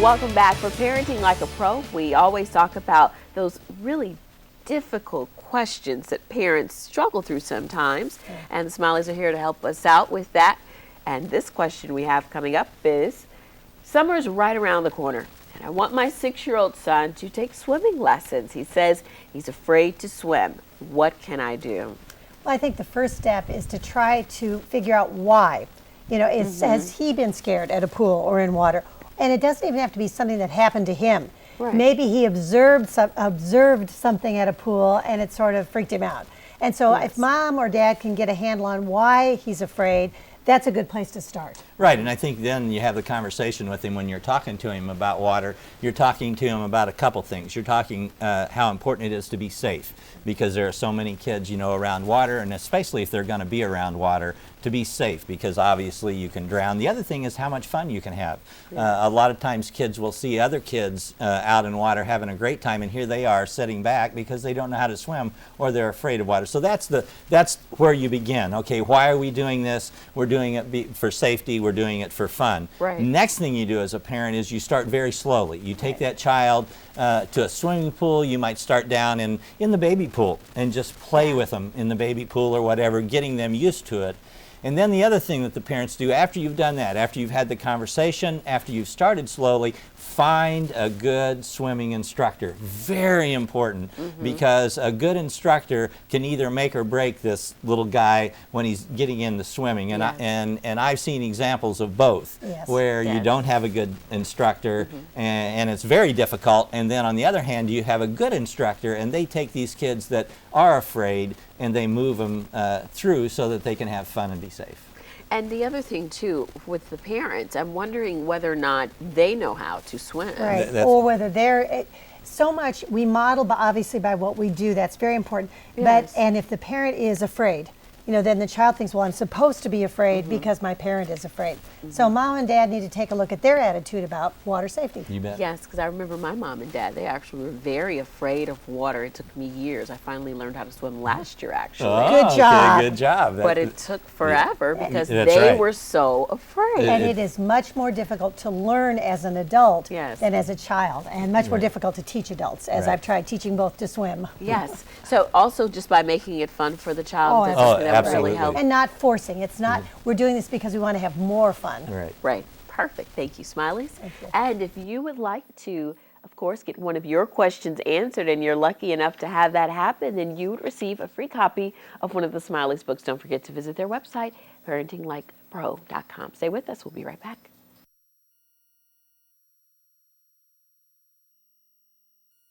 Welcome back. For Parenting Like a Pro, we always talk about those really difficult questions that parents struggle through sometimes. And the Smileys are here to help us out with that. And this question we have coming up is, summer's right around the corner, and I want my 6-year-old son to take swimming lessons. He says he's afraid to swim. What can I do? Well, I think the first step is to try to figure out why. Has he been scared at a pool or in water? And it doesn't even have to be something that happened to him. Right. Maybe he observed something at a pool and it sort of freaked him out. And so if mom or dad can get a handle on why he's afraid, that's a good place to start. Right, and I think then you have the conversation with him when you're talking to him about water. You're talking to him about a couple things. You're talking how important it is to be safe, because there are so many kids, around water, and especially if they're going to be around water, to be safe, because obviously you can drown. The other thing is how much fun you can have. A lot of times kids will see other kids out in water having a great time, and here they are sitting back because they don't know how to swim or they're afraid of water. So that's where you begin. Okay, why are we doing this? We're doing it for safety. We're doing it for fun. Right. Next thing you do as a parent is you start very slowly. You take that child to a swimming pool. You might start down in the baby pool and just play with them in the baby pool or whatever, getting them used to it. And then the other thing that the parents do after you've done that, after you've had the conversation, after you've started slowly, find a good swimming instructor. Very important, because a good instructor can either make or break this little guy when he's getting into swimming. And and I've seen examples of both, where you don't have a good instructor and it's very difficult. And then on the other hand, you have a good instructor and they take these kids that are afraid and they move them through so that they can have fun and be safe. And the other thing, too, with the parents, I'm wondering whether or not they know how to swim. Right, or whether they're, so much we model, but obviously by what we do, that's very important. Yes. And if the parent is afraid, then the child thinks, well, I'm supposed to be afraid because my parent is afraid. So mom and dad need to take a look at their attitude about water safety. You bet. Yes, because I remember my mom and dad, they actually were very afraid of water. It took me years. I finally learned how to swim last year, actually. Good job. Okay, good job. But it took forever because That's they right. were so afraid. And it is much more difficult to learn as an adult than as a child, and much more difficult to teach adults, as I've tried teaching both to swim. Yes. So also just by making it fun for the child, that would really help. And not forcing. It's not, we're doing this because we want to have more fun. Right. Right. Perfect. Thank you, Smileys. Thank you. And if you would like to, of course, get one of your questions answered, and you're lucky enough to have that happen, then you would receive a free copy of one of the Smileys books. Don't forget to visit their website, parentinglikeapro.com. Stay with us. We'll be right back.